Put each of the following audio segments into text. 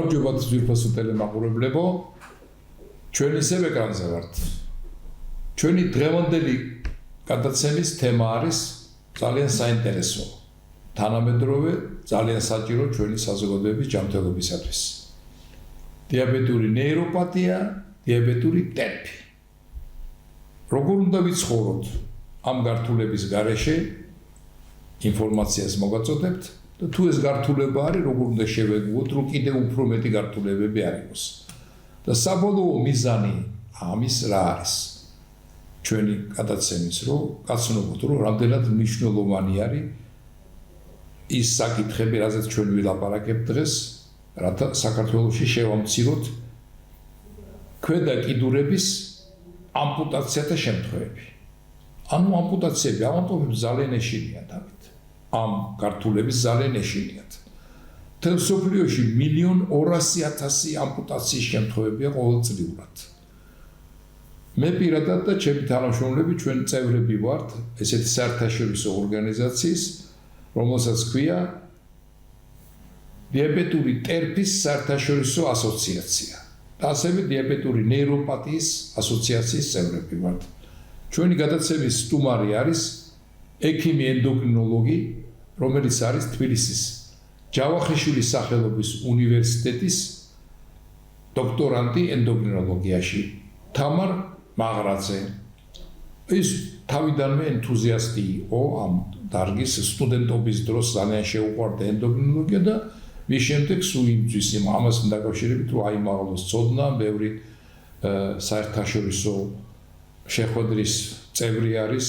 გამარჯობა ძვირფასო ტელემაყურებლებო, ჩვენ ისევ ეკრანზე ვართ. ჩვენი დღევანდელი გადაცემის თემა არის ძალიან საინტერესო, თანამედროვე, ძალიან საჭირო ჩვენი საზოგადოების ჯანმრთელობისათვის. დიაბეტური ნეიროპათია, დიაბეტური ტერფი. როგორ უნდა ვიცხოვროთ ამ გართულების გარეშე, ინფორმაციას მოგაწოდებთ და თუ ეს გართულება არის, როგორ უნდა შევეგუოთ, რომ კიდევ უფრო მეტი გართულებები არ იყოს. და საბოლოო მიზანი ამის რა არის? ჩვენი გადაცემის, რომ გაცნობოთ, რომ რამდენად მნიშვნელოვანი არის ის საკითხები, რაზეც ჩვენ ვილაპარაკებთ დღეს, რათა საქართველოში შევამციროთ ქვედა კიდურების ამპუტაციათა შემთხვევები. ანუ ამპუტაციები ავტომობილებს ძალიან ეშინიათ ამით. ამ გართულების ძალიან ეშინიათ. მთელ მსოფლიოში 1,200,000 ამპუტაციის შემთხვევებია ყოველწლიურად. მე პირადად და ჩემი თანამშრომლები ჩვენ წევრები ვართ ესეთი საერთაშორისო ორგანიზაციის, რომელსაც ქვია დიაბეტური ტერფის საერთაშორისო ასოციაცია და ასევე დიაბეტური ნეიროპათიის ასოციაციის წევრები ვართ. ჩვენი გადაცემის სტუმარი არის ექიმი ენდოკრინოლოგი, რომელიც არის თბილისის ჯავახიშვილის სახელობის უნივერსიტეტის დოქტორანტი ენდოკრინოლოგიაში თამარ მაღრაძე. ის თავიდანვე ენთუზიასტი იყო ამ დარგის სტუდენტობის დროს, ძალიან შეუყვარდა ენდოკრინოლოგია და მის შემდეგ სულ იმძვის ამასთან დაკავშირებით, რომ აიმაღლოს ცოდნა, ბევრი საერთაშორისო შეხვედრის წევრი არის,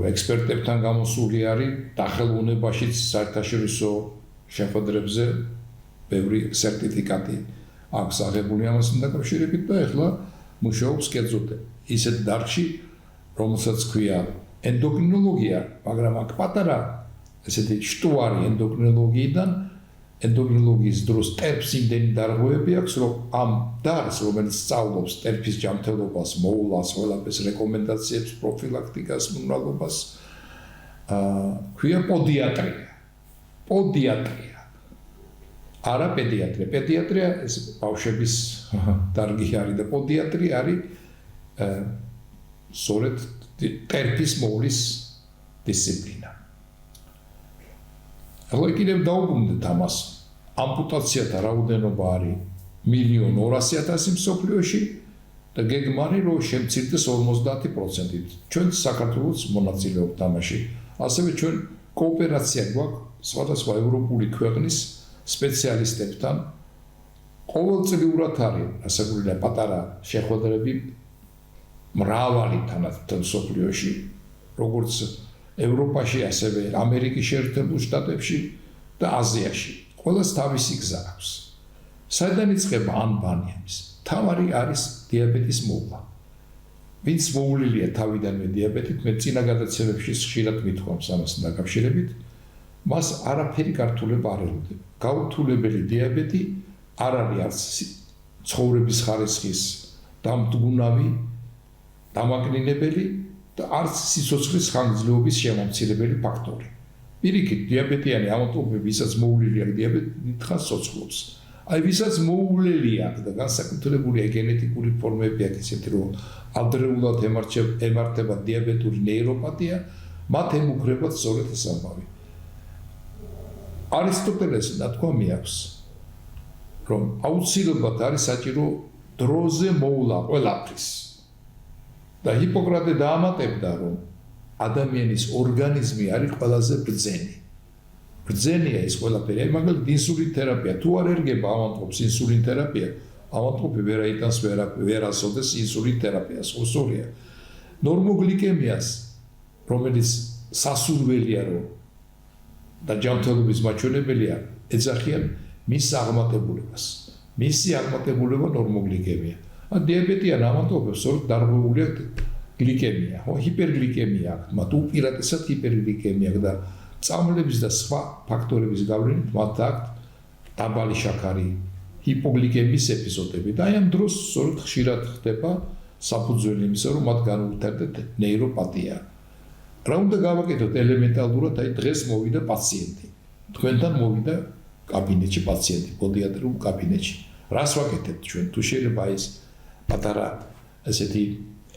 ექსპერტებთან გამოსული არის, დახელოვნებაშიც საერთაშორისო შეხვედრებზე ბევრი სერტიფიკატი აქვს აღებული ამასთან დაკავშირებით და ეხლა მუშაობს კერძოდ ისეთ დარგში, რომელსაც ქვია ენდოკრინოლოგია, მაგრამ აქ პატარა ესეთი შტუარი ენდოკრინოლოგიიდან, ენდოკრინოლოგიის დროს ტერფს იმდენი დარღვევები აქვს, რომ ამ დარგს, რომელიც სწავლობს ტერფის ჯანმრთელობას, მოვლას, ყველაფერს, რეკომენდაციებს, პროფილაქტიკას, მკურნალობას, ქვია პოდიატრია. პოდიატრია. არა პედიატრია. პედიატრია ეს ბავშვების დარგი არის და პოდიატრია არის სწორედ ტერფის მოვლის დისციპლინა. ახლა კიდევ დაუბრუნდეთ ამას. ამპუტაციათა რაოდენობა არის 1,200,000 მსოფლიოში და გეგმარი რომ შემცირდეს 50%-ით. ჩვენ საქართველოს მონაწილეობთ ამაში. ასევე ჩვენ კოოპერაცია გვაქვს სხვადასხვა ევროპული ქვეყნის სპეციალისტებთან. ყოველწლიურად არის ასაკურია პატარა შეხვედრები მრავალი თანაც მსოფლიოში, როგორც ევროპაში, ასევე ამერიკის შეერთებულ შტატებში და აზიაში. ყველას თავისი გზა აქვს. საიდან იწყება ანბანი ამის? თავარი არის დიაბეტის მოვლა. ვინც მოვლილია თავიდანვე დიაბეტით, მე წინა გადაცემებში ხშირად მithქვამს ამასთან დაკავშირებით, მას არაფერი გართულება არ ელოდება. გაუთულებელი დიაბეტი არ არის არც ცხოვრების ხარისხის დამდგუნავი, დამაკნინებელი და არც სიცოცხლის ხანგრძლივობის შემომცირებელი ფაქტორი. პირიქით, დიაბეტიანი ავტომობილი, ვისაც მოვლილი აქვს დიაბეტი, დიდხანს ცოცხლობს. აი, ვისაც მოვლილი აქვს და განსაკუთრებულია გენეტიკური ფორმები აქვს, ისეთი რომ ადრეულად ემართება დიაბეტური ნეიროპათია, მათ ემუქრებათ სწორედ ეს ამბავი. არისტოტელეს ნათქვამი აქვს, რომ აუცილებლად არის საჭირო დროზე მოვლა ყველაფრის. და ჰიპოკრატე დაამატებდა, რომ ადამიანის ორგანიზმი არის ყველაზე ბრძენი. ბრძენია ეს ყველაფერი. აი მაგალითად ინსულინ თერაპია, თუ არ ერგება ავანტყოფს ინსულინ თერაპია, ავანტყოფი ვერ აიტანს ვერ ასოდეს ინსულინ თერაპიას, უსურია. ნორმოგლიკემიას, რომელიც სასურველია რომ და ჯანმრთელობის მაჩვენებელია, ეძახიან მის აღმატებულებას. მისი აღმატებულება ნორმოგლიკემია. დიაბეტიან ავანტყოფებს სწორედ დარღვეულია გლიკემია, ჰიპერგლიკემია აქვს, მათ უპირატესად ჰიპერგლიკემია აქვს და წამლების და სხვა ფაქტორების გავლენით მათ აქვს დაბალი შაქარი, ჰიპოგლიკემიის ეპიზოდები და აი ამ დროს სწორედ ხშირად ხდება საფუძველი იმისა, რომ მათ განუვითარდეთ ნეიროპათია. რა უნდა გავაკეთოთ ელემენტალურად, აი დღეს მოვიდა პაციენტი. თქვენთან მოვიდა კაბინეტში პაციენტი, პოდიატრ კაბინეტში. რას ვაკეთებთ ჩვენ? თუ შეიძლება ის პატარა ესეთი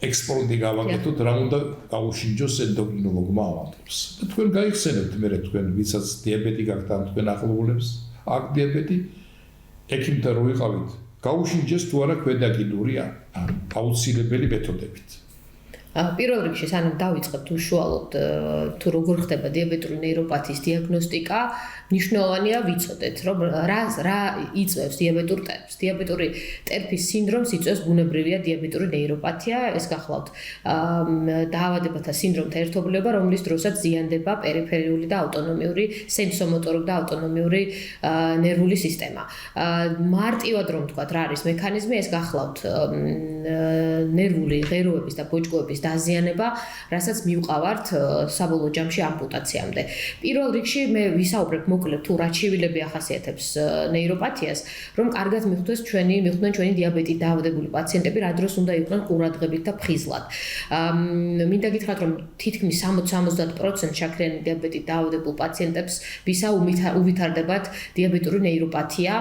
ექსპორტი გავაკეთოთ, რა უნდა გაუშინჯოს ენდოკრინოლოგმა ავადმყოფს. და თქვენ გაიხსენებთ მე თქვენ ვისაც დიაბეტი გაქვთ ან თქვენ ახლობლებს აქ დიაბეტი ექიმთან რო იყავით, გაუშინჯეს თუ არა ქვედაკიდური ან აუცილებელი მეთოდებით. პირველ რიგში სანამ დავიწყებთ უშუალოდ თუ როგორ ხდება დიაბეტური ნეიროპათიის დიაგნოსტიკა, მნიშვნელოვანია ვიცოდეთ, რომ რა იწვევს დიაბეტურ ტერფს. დიაბეტური ტერფის სინდრომს იწვევს ბუნებრივია დიაბეტური ნეიროპათია, ეს გახლავთ დაავადებათა სინდრომთა ერთობლიობა, რომლის დროსაც ზიანდება პერიფერიული და ავტონომიური სენსომოტორული და ავტონომიური ნერვული სისტემა. მარტივად რომ ვთქვათ, რა არის მექანიზმი, ეს გახლავთ ნერვული ღეროების და ბოჭკოების დაზიანება, რასაც მივყავართ საბოლოო ჯამში ამპუტაციამდე. პირველ რიგში მე ვისაუბრებ მოკლედ თუ რა ჩივილები ახასიათებს ნეიროპათიას, რომ კარგად მიხვდეს მიხვდნენ ჩვენი დიაბეტით დაავადებული პაციენტები, რა დროს უნდა იყვნენ ყურადღებით და ფხიზლად. მინდა გითხრათ, რომ თითქმის 60-70% შაქრიანი დიაბეტით დაავადებულ პაციენტებს ვისა უვითარდებათ დიაბეტური ნეიროპათია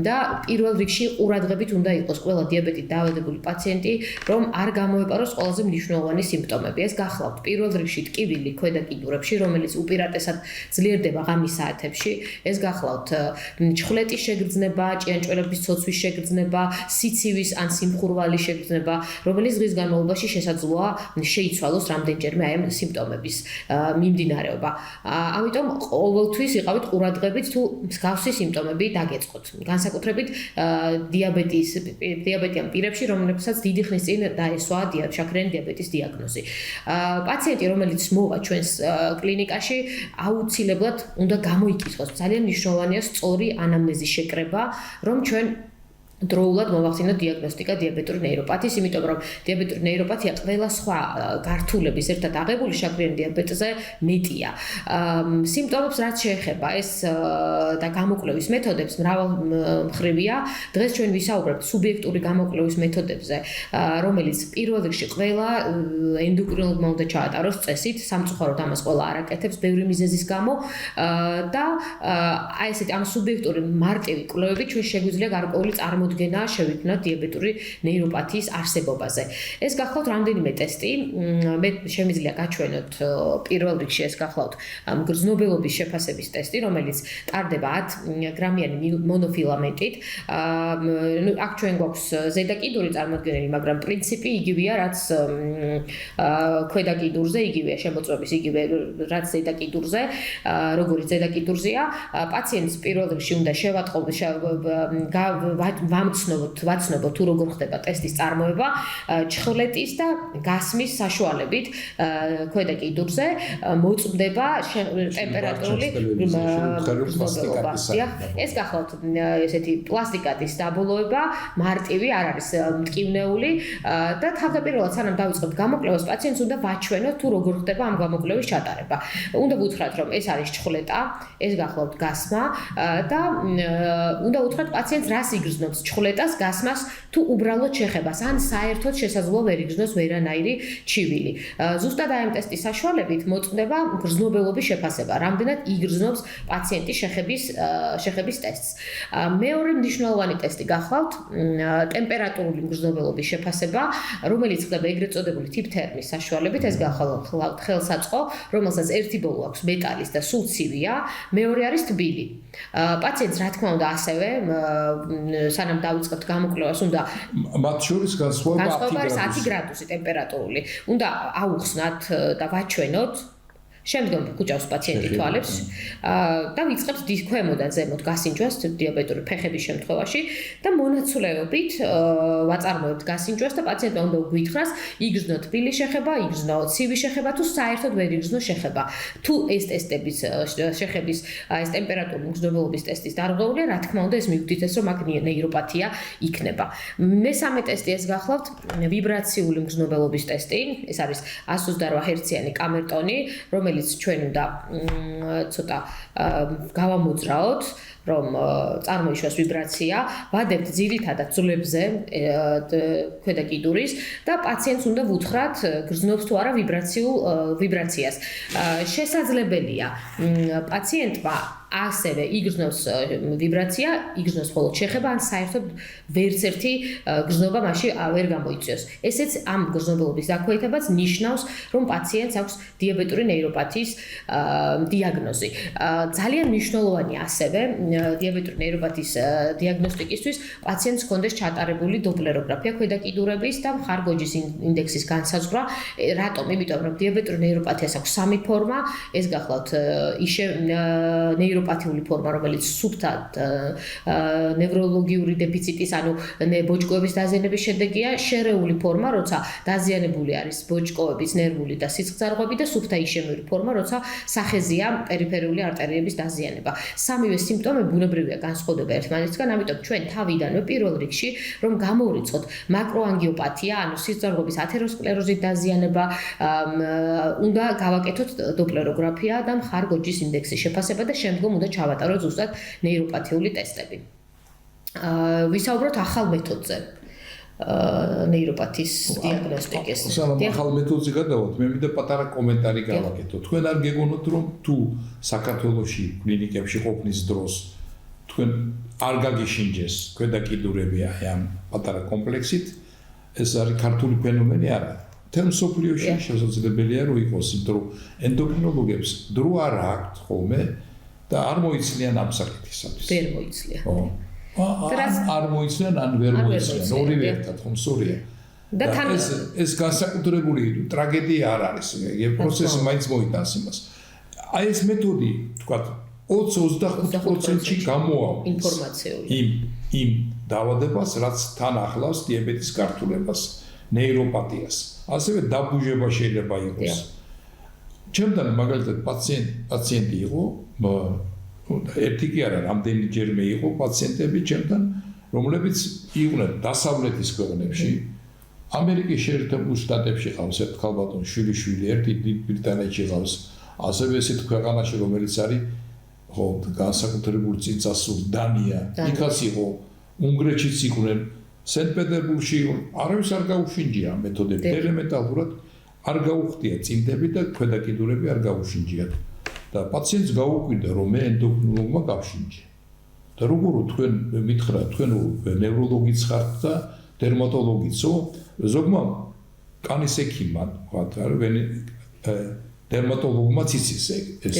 და პირველ რიგში ყურადღებით უნდა იყოს ყველა დიაბეტით დაავადებული პაციენტი, რომ არ გამოეპაროს ყველაზე მნიშვნელოვანი სიმპტომები. ეს გახლავთ პირველ რიგში ტკივილი ქვედა კიდურებში, რომელიც უპირატესად ძლიერდება ღამის საათებში. ეს გახლავთ ჩხვლეტის შეგრძნება, ჭიანჭველების ცოცვის შეგრძნება, სიცივის ან სიმხურვალის შეგრძნება, რომელიც დღის განმავლობაში შესაძლოა შეიცვალოს რამდენჯერმე აი ამ სიმპტომების მიმდინარეობა. ამიტომ ყოველთვის იყავით ყურადღებით თუ მსგავსი სიმპტომები დაგეწყოთ. განსაკუთრებით დიაბეტიან პირებში, რომლებსაც დიდი ხნის წინ დაესვა შაქრიანი დიაბეტის დიაგნოზი. პაციენტი, რომელიც მოვა ჩვენს კლინიკაში, აუცილებლად უნდა გამოიკითხოს. ძალიან მნიშვნელოვანია სწორი ანამნეზის შეკრება, რომ ჩვენ დროულად მოვახდინოთ დიაგნოსტიკა დიაბეტური ნეიროპათიის, იმიტომ რომ დიაბეტური ნეიროპათია ყველა სხვა გართულების ერთად აღებული შაქრიანი დიაბეტზე მეტია. სიმპტომებს რაც შეეხება ეს და გამოკვლევის მეთოდებს მრავალმხრივია. დღეს ჩვენ ვისაუბრებთ სუბიექტური გამოკვლევის მეთოდებზე, რომელიც პირველ რიგში ყველა ენდოკრინოლოგმა უნდა ჩაატაროს წესით, სამწუხაროდ ამას ყველა არ აკეთებს ბევრი მიზეზის გამო და აი ესეთი ამ სუბიექტური მარტივი კვლევებით ჩვენ შეგვიძლია გარკვეული წარმოდგენა შევიქმნათ დიაბეტური ნეიროპათიის არსებობაზე. ეს გახლავთ რამდენიმე ტესტი, მე შემიძლია გაჩვენოთ პირველ რიგში ეს გახლავთ გრძნობელობის შეფასების ტესტი, რომელიც ტარდება 10 გრამიანი მონოფილამენტით. აქ ჩვენ გვაქვს ზედაკიდური წარმოდგენილი, მაგრამ პრინციპი იგივეა, რაც ქვედა კიდურზე, იგივეა შემოწმების, იგივე რაც ზედაკიდურზე, როგორც ზედაკიდურზეა. პაციენტს პირველ რიგში უნდა ვაცნობოთ თუ როგორ ხდება ტესტის წარმოება ჩხვლეტის და გასმის საშუალებით ქვედა კიდურზე მოწმდება ტემპერატურული გრძნობელობა. ეს გახლავთ ესეთი პლასტიკატის დაბოლოება, მარტივი, არ არის მტკივნეული და თავდაპირველად სანამ დავიწყებთ გამოკვლევას, პაციენტს უნდა ვაჩვენოთ თუ როგორ ხდება ამ გამოკვლევის ჩატარება. უნდა ვუთხრათ, რომ ეს არის ჩხვლეტა, ეს გახლავთ გასმა და უნდა ვუთხრათ პაციენტს რას იგრძნობს ჩხვლეტას, გასმას თუ უბრალოდ შეხებას, ან საერთოდ შესაძლოა ვერ იგრძნოს ვერანაირი ჩივილი. ზუსტად აი ამ ტესტის საშუალებით მოწმდება გრძნობელობის შეფასება, რამდენად იგრძნობს პაციენტი შეხების ტესტს. მეორე მნიშვნელოვანი ტესტი გახლავთ ტემპერატურული გრძნობელობის შეფასება, რომელიც ხდება ეგრეთ წოდებული თიფთერმის საშუალებით. ეს გახლავთ ხელსაწყო, რომელსაც ერთი ბოლო აქვს მეტალის და სულ ცივია, მეორე არის თბილი. პაციენტს რა თქმა უნდა ასევე სანამ დავიწყებთ გამოკვლევას, უნდა მათ შორის განსხვავება 10 გრადუსი ტემპერატურული. უნდა აუხსნათ და ვაჩვენოთ. შემდგომ გუჭავს პაციენტი თვალებს და ვიწყებთ ქვემოდან ზემოთ გასინჯვას დიაბეტური ფეხების შემთხვევაში და მონაცვლეობით ვაწარმოებთ გასინჯვას და პაციენტმა უნდა გვითხრას იგრძნო თბილი შეხება, იგრძნო ცივი შეხება თუ საერთოდ ვერ იგრძნო შეხება. თუ ეს ტესტების შეხების ეს ტემპერატურული გრძნობელობის ტესტის დარღვეულია, რა თქმა უნდა ეს მივხვდით რომ აქ ნეიროპათია იქნება. მესამე ტესტი ეს გახლავთ ვიბრაციული გრძნობელობის ტესტი. ეს არის 128 ჰერციანი კამერტონი, რომელიც ჩვენ უნდა ცოტა გავამოძრაოთ, რომ წარმოიშვას ვიბრაცია, ვადებთ ძირითადად ძვლებზე ქვედა კიდურის და პაციენტს უნდა ვუთხრათ გრძნობს თუ არა ვიბრაციას. შესაძლებელია პაციენტმა ასევე იგრძნობს ვიბრაცია, იგრძნობს მხოლოდ შეხება, ან საერთოდ ვერც ერთი გრძნობა მასში ვერ გამოიწვიოს. ესეც ამ გრძნობელობის დაქვეითებას ნიშნავს, რომ პაციენტს აქვს დიაბეტური ნეიროპათიის დიაგნოზი. ძალიან მნიშვნელოვანია ასევე დიაბეტური ნეიროპათიის დიაგნოსტიკისთვის პაციენტს ჰქონდეს ჩატარებული დოპლეროგრაფია ქვედა კიდურების და მხარგოჯის ინდექსის განსაზღვრა. რატომ? იმიტომ რომ დიაბეტური ნეიროპათიას აქვს სამი ფორმა, ეს გახლავთ ისე ნეიროპათიული ფორმა, რომელიც სუფთად ნევროლოგიური დეფიციტის, ანუ ბოჭკოების დაზიანების შედეგია, შერეული ფორმა, როცა დაზიანებული არის ბოჭკოების ნერვული და სიცხძარღვები და სუფთა იშემური ფორმა, როცა სახეზია პერიფერიული არტერიების დაზიანება. სამივე სიმპტომი ბუნებრივია განსხვავდება ერთმანეთისგან, ამიტომ ჩვენ თავიდანვე პირველ რიგში რომ გამოვრიცხოთ მაკროანგიოპათია, ანუ სიცხძარღვების ათეროსკლეროზით დაზიანება, უნდა გავაკეთოთ დოპლეროგრაფია და მხარგოჯის ინდექსის შეფასება და შემდგომ უნდა ჩავატაროთ ზუსტად ნეიროპათიული ტესტები. ვისაუბროთ ახალ მეთოდზე. ნეიროპათიის დიაგნოსტიკის. ახალ მეთოდზე გადავთ, მე მინდა პატარა კომენტარი გავაკეთო. თქვენ არ გეგონოთ რომ თუ საქართველოში კლინიკებში ყოფნის დროს თქვენ არ გაგიშინჯეს ქვედა კიდურები ამ პატარა კომპლექსით, ეს არის ქართული ფენომენი არა. თემ სოფლიოში შესაძლებელია რომ იყოს, იმიტომ რომ ენდოკრინოლოგებს დრო არ აქვთ ხოლმე და არ მოიცლიან ამ საკითხისათვის. ვერ მოიცლიან. არ მოიცლიან, ან ვერ მოიცლიან, ორივე ერთად ხომ სწორია. და ეს განსაკუთრებული ტრაგედია არ არის, ეს პროცესი მაინც მოიტანს იმას. აი ეს მეთოდი, თქვათ, 20-25%-ში გამოაქვს ინფორმაციული იმ დაავადებას, რაც თან ახლავს დიაბეტის გართულებას, ნეიროპათიას. ასევე დაბუჟება შეიძლება იყოს. ჩემთან მაგალითად პაციენტი იყო, ერთი კი არა, რამდენიჯერმე იყო პაციენტები ჩემთან, რომლებიც იყვნენ დასავლეთის ქვეყნებში, ამერიკის შეერთებულ შტატებში ყავს ერთ ქალბატონ შვილი, ერთი დიდ ბრიტანეთში ყავს, ასევე ესეთ ქვეყანაში, რომელიც არის ხო განსაკუთრებული წინწასული დანია, იქაც იყო, უნგრეთშიც იყვნენ, სანქტ-პეტერბურგში იყვნენ, არავის არ გაუშინჯია მეთოდები, ელემენტარულად არ გაუხდია წინდები და ქვედა კიდურები არ გაუშინჯიათ. და პაციენტს გაუკვირდა რომ მე ენდოკრინოლოგმა გავშინჯე. და როგორ თქვენ მითხრა, თქვენ ნევროლოგიც ხართ და დერმატოლოგიცო, ზოგმა კანის ექიმმა, ვთქვათ, დერმატოლოგმაც იცის ეს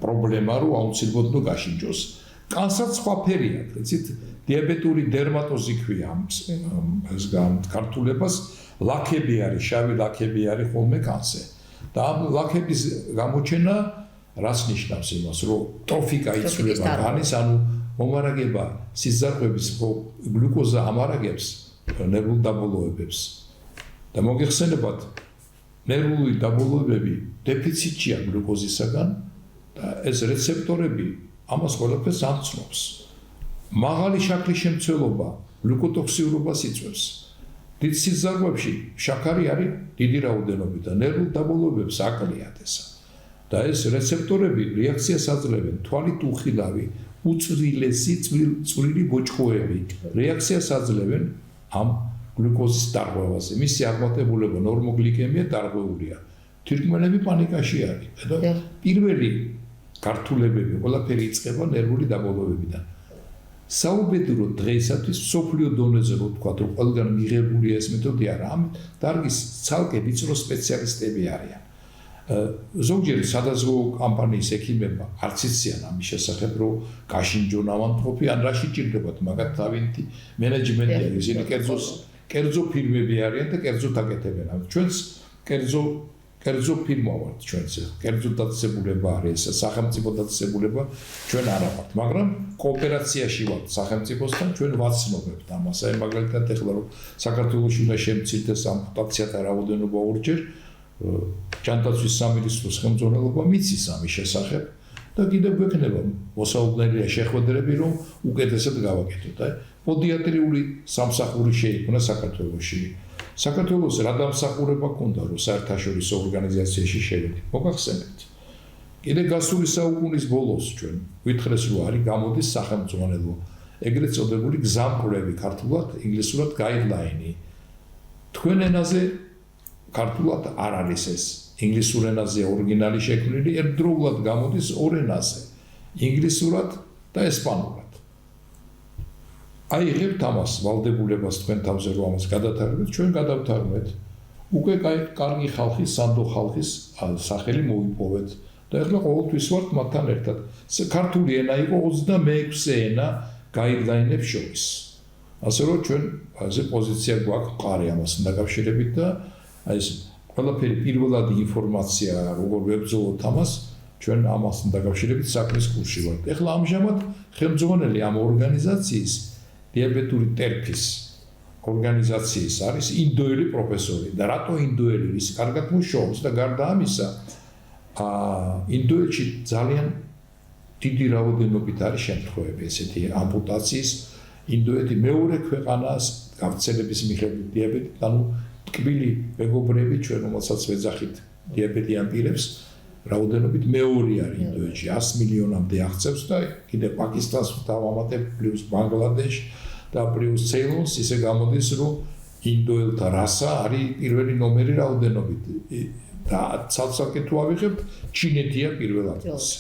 პრობლემა, რომ აუცილებლად უნდა გაშინჯოს. კანსაც სხვა ფერი აქვს, იცით, დიაბეტური დერმატოზი ქვია ეს გართულებას, ლაქები არის, შავი ლაქები არის ხოლმე კანზე. და ამ ლაქების გამოჩენა რას ნიშნავს იმას, რომ ტროფიკა იცვლება განის, ანუ მომარაგება სიძარღვების გლუკოზა ამარაგებს ნერვულ დაბოლოებებს. და მოგეხსენებათ, ნერვული დაბოლოებები დეფიციტია გლუკოზისაგან და ეს რეცეპტორები ამას ყველაფერს ამცნობს. მაღალი შაქრის შემცველობა გლუკოტოქსიურობას იწვევს. დიდ სიძარღვებში შაქარი არის დიდი რაოდენობით და ნერვულ დაბოლოებებს აკლიათ ესა. და ეს რეცეპტორები რეაქციას აძლევენ თვალით უხილავი, უწვრილესი წვრილი ბოჭკოები რეაქციას აძლევენ ამ გლუკოზის დარღვევაზე. მისი აღმატებულება ნორმოგლიკემია დარღვეულია. თირკმელები პანიკაში არის. და პირველი გართულებები ყველაფერი იწყება ნერვული დაბოლოებიდან. საუბედურო დღეისათვის სოფლიო დონეზე რო თქვა, რომ ყველგან მიღებულია ეს მეთოდი არა, ამ დარგის ცალკე ვიწრო სპეციალისტები არიან. ზოგჯერ სადაზღვო კამპანიის ექიმებმა არც იციან ამის შესახებ, რომ გაშინჯონ ავანტყოფი, ან რა შეჭირდებათ, მაგათ თავინთი მენეჯმენტი არის, ისინი კერძო ფირმები არიან და კერძოდ აკეთებენ. ჩვენს კერძო ფირმა ვართ ჩვენც, კერძო დაწესებულება არის, სახელმწიფო დაწესებულება ჩვენ არა ვართ, მაგრამ კოოპერაციაში ვართ სახელმწიფოსთან, ჩვენ ვაცნობებთ ამას. აი მაგალითად ეხლა რომ საქართველოში უნდა შემცირდეს ამპუტაციათა რაოდენობა ორჯერ, ჯანდაცვის სამინისტროს ხელმძღვანელობა მიცის ამის შესახებ და კიდევ გვექნება მოსაუბნელია შეხვედრები, რომ უკეთესად გავაკეთოთ. აი პოდიატრიული სამსახური შეიქმნა საქართველოში. საქართველოს რა დამსახურება ჰქონდა, რომ საერთაშორისო ორგანიზაციაში შევედით? მოგახსენებთ. კიდე გასული საუკუნის ბოლოს ჩვენ ვითხრეს, რომ არის გამოდის სახელმძღვანელო, ეგრეთ წოდებული გზამკვლევი, ქართულად, ინგლისურად guideline. თქვენ ენაზე ქართულად არ არის ეს. ინგლისურ ენაზე ორიგინალი შექმნილი, ერთდროულად გამოდის ორ ენაზე. ინგლისურად და ესპანურად. აი იღებთ ამას ვალდებულებას თქვენ თავზე რომ ამას გადათარგმნით, ჩვენ გადავთარგმნეთ. უკვე კარგი ხალხის, სანდო ხალხის სახელი მოიპოვეთ და ეხლა ყოველთვის ვართ მათთან ერთად. ქართული ენა იყო 26 ენა გაიდლაინებს შორის. ასე რომ ჩვენ ასე პოზიცია გვაქვს მყარი ამასთან დაკავშირებით და აი ეს ყველაფერი პირველადი ინფორმაცია როგორ ვებრძოლოთ ამას ჩვენ ამასთან დაკავშირებით საქმის კურსში ვართ. ეხლა ამჟამად ხელმძღვანელი ამ ორგანიზაციის დიაბეტური ტერფის ორგანიზაციის არის ინდოელი პროფესორი და რატო ინდოელი ის კარგად მუშაობს და გარდა ამისა ინდოეთში ძალიან დიდი რაოდენობით არის შემთხვევები ესეთი ამპუტაციის ინდოეთი მეორე ქვეყანაა გავრცელების მიხედვით დიაბეტით ანუ ტკბილი მეგობრები ჩვენ რომელსაც ვეძახით დიაბეტიან პირებს რაოდენობით მეორე არის ინდოეთში 100 მილიონამდე აღწევს და კიდე პაკისტანს დავამატებ პლუს ბანგლადეშ და პლუს ცეილონს ისე გამოდის რომ ინდოელთა რასა არის პირველი ნომერი რაოდენობით და ცალ-ცალკე თუ ავიღებთ ჩინეთია პირველ ადგილზე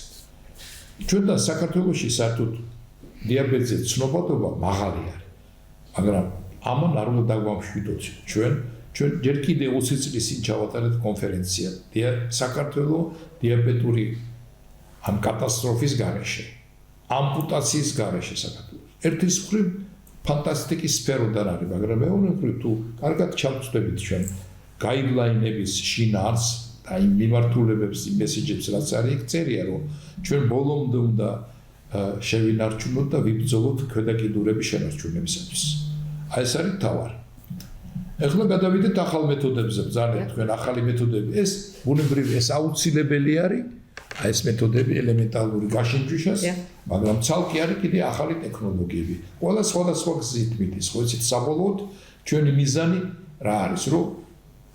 ჩვენ და საქართველოში საერთოდ დიაბეტზე ცნობადობა მაღალი არის მაგრამ ამან არ უნდა დაგვამშვიდოთ ჩვენ ჯერ კიდე 20 წლის წინ ჩავატარეთ კონფერენცია საქართველოს დიაბეტური ამ კატასტროფის გარეშე ამპუტაციის გარეშე საქართველოს ერთის მხრივ ფანტასტიკის სფეროდან არის მაგრამ მეორე მხრივ თუ კარგად ჩავწვდებით ჩვენ გაიდლაინების შინაარსს და იმ მიმართულებებს იმ მესეჯებს რაც არის იქ წერია რომ ჩვენ ბოლომდე უნდა შევინარჩუნოთ და ვიბრძოლოთ ქვედაკიდურების შენარჩუნებისათვის აი ეს არის თავარი ეხლა გადავიდეთ ახალ მეთოდებზე ბრძანეთ თქვენ ახალი მეთოდები ეს ბუნებრივი ეს აუცილებელი არის აი ეს მეთოდები ელემენტარული გაშინჯვიშას მაგრამ ცალკე არის კიდე ახალი ტექნოლოგიები ყველა სხვადასხვა გზით მიდის ხო იცით საბოლოოდ ჩვენი მიზანი რა არის რომ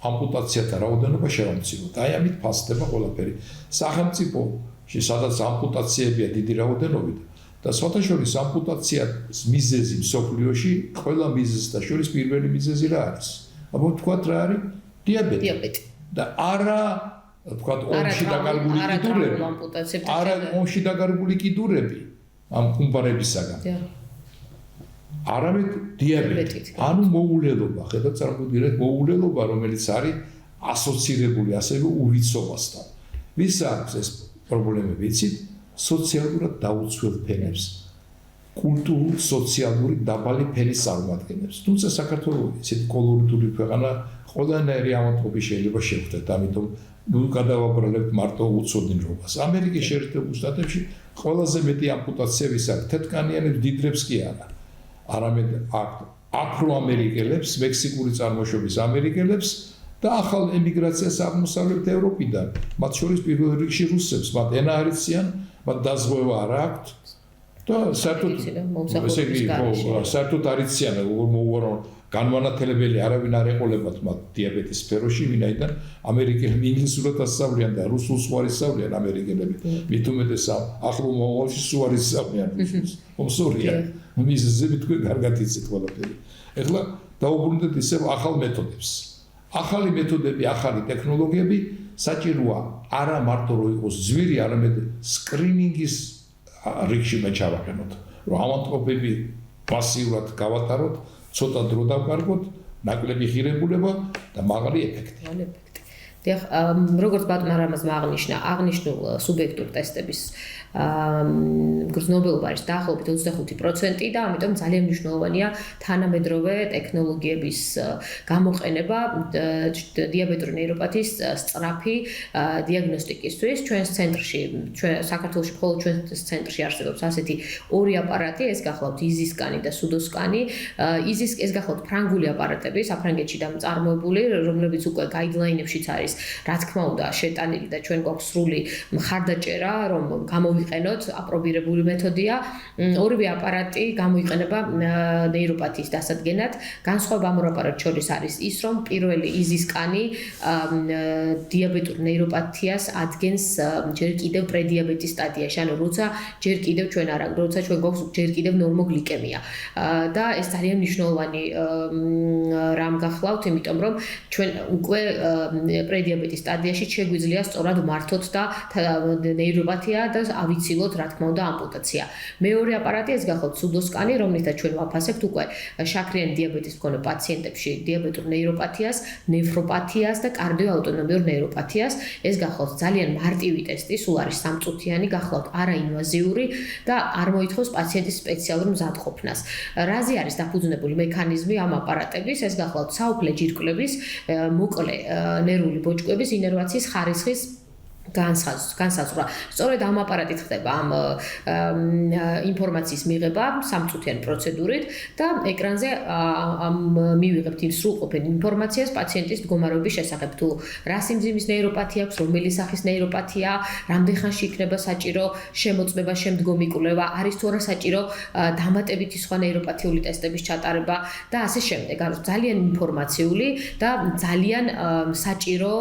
ამპუტაციათა რაოდენობა შევამციროთ აი ამით ფასდება ყველაფერი სახელმწიფოში სადაც ამპუტაციებია დიდი რაოდენობით და სხვათაშორის ამპუტაციის მიზეზი მსოფლიოში ყველა მიზეზთა შორის პირველი მიზეზი რა არის? აბა ვთქვათ რა არის? დიაბეტი. და არა ვთქვათ ომში დაკარგული კიდურები. არა ომში დაკარგული კიდურები ამ ხუმბარებისაგან. არამედ დიაბეტი. ანუ მოულელობა, ხედავთ წარმოგიდგენთ მოულელობა რომელიც არის ასოცირებული ასევე უვიცობასთან. ვის აქვს ეს პრობლემები იცით? სოციალურად დაუცველ ფენებს, კულტურულ სოციალური დაბალი ფენის წარმოადგენებს. თუმცა საქართველოს ისეთი კოლორიტული ქვეყანა ყველანაირი ამათობი შეიძლება შევხვდეთ, ამიტომ ნუ გადავაბრალებთ მარტო უცოდინრობას. ამერიკის შეერთებულ შტატებში ყველაზე მეტი ამპუტაციების აქვს თეთრკანიანებს, დიდრებს კი არა. არამედ აფროამერიკელებს, მექსიკური წარმოშობის ამერიკელებს და ახალ ემიგრაციას აღმოსავლეთ ევროპიდან, მათ შორის პირველ რიგში რუსებს, მათ ენა არ იციან მათ დაზღვევა არ აქვთ და საერთოდ არ იციან როგორ მოუვარო განმანათლებელი არავინ არ ეყოლებათ მათ დიაბეტის სფეროში ვინაიდან ამერიკელები ინგლისურად ასწავლიან და რუსულს უარ ისწავლიან ამერიკელები მით უმეტესად ახლო მომავალში სულ არ ისწავლიან რუსულს მომსურია მიზეზი თქვენ კარგად იცით ყველაფერი ეხლა დაუბრუნდეთ ისევ ახალ მეთოდებს ახალი მეთოდები ახალი ტექნოლოგიები საჭიროა არა მარტო რომ იყოს ძვირი, არამედ სკრინინგის რიგში ჩავაყენოთ. რომ ამანტყოფები მასიურად გავატაროთ, ცოტა დრო დავკარგოთ, ნაკლები ღირებულება და მაღალი ეფექტი. დიახ, როგორც ბატონ რამაზმა აღნიშნულ სუბიექტურ ტესტების გრძნობელობა არის დაახლოებით 25% და ამიტომ ძალიან მნიშვნელოვანია თანამედროვე ტექნოლოგიების გამოყენება დიაბეტური ნეიროპათიის სწრაფი დიაგნოსტიკისთვის. ჩვენს ცენტრში, საქართველოში მხოლოდ ჩვენს ცენტრში არსებობს ასეთი ორი აპარატი, ეს გახლავთ იზისკანი და სუდოსკანი. ეს გახლავთ ფრანგული აპარატები, საფრანგეთში წარმოებული, რომლებიც უკვე გაიდლაინებშიც არის, რა თქმა უნდა, შეტანილი და ჩვენ გვაქვს სრული მხარდაჭერა, რომ ვიყენოთ აპრობირებული მეთოდია. ორივე აპარატი გამოიყენება ნეიროპათიის დასადგენად. განსხვავება ამ ორ აპარატს შორის არის ის, რომ პირველი იზისკანი დიაბეტურ ნეიროპათიას ადგენს ჯერ კიდევ პრედიაბეტის სტადიაში, ანუ როცა ჩვენ გვაქვს ჯერ კიდევ ნორმოგლიკემია. და ეს ძალიან მნიშვნელოვანი რამ გახლავთ, იმიტომ რომ ჩვენ უკვე პრედიაბეტის სტადიაში შეგვიძლია სწორად მართოთ და ნეიროპათია და ავიცილოთ რა თქმა უნდა ამპუტაცია. მეორე აპარატი ეს გახოთ სუდოსკანი, რომლითაც ჩვენ ვაფასებთ უკვე შაქრიანი დიაბეტის მქონე პაციენტებში დიაბეტურ ნეიროპათიას, ნეფროპათიას და კარდიოაუტონომიურ ნეიროპათიას. ეს გახოთ ძალიან მარტივი ტესტი, სულ არის 3 წუთიანი, გახლავთ არაინვაზიური და არ მოითხოვს პაციენტის სპეციალურ მზადყოფნას. რაზე არის დაფუძნებული მექანიზმი ამ აპარატების? ეს გახლავთ საუფლე ჯირკვლების, მოკლე ნერვული ბოჭკოების ინერვაციის ხარისხის განსაზღვრა. სწორედ ამ აპარატით ხდება ამ ინფორმაციის მიღება 3 წუთიანი პროცედურით და ეკრანზე მივიღებთ იმ სრულყოფილ ინფორმაციას პაციენტის მდგომარეობის შესახებ, თუ რა სიმძიმის ნეიროპათია აქვს, რომელი სახის ნეიროპათია, რამდენ ხანში იქნება საჭირო შემოწმება, შემდგომი კვლევა, არის თუ არა საჭირო დამატებითი სხვა ნეიროპათიული ტესტების ჩატარება და ასე შემდეგ. არის ძალიან ინფორმაციული და ძალიან საჭირო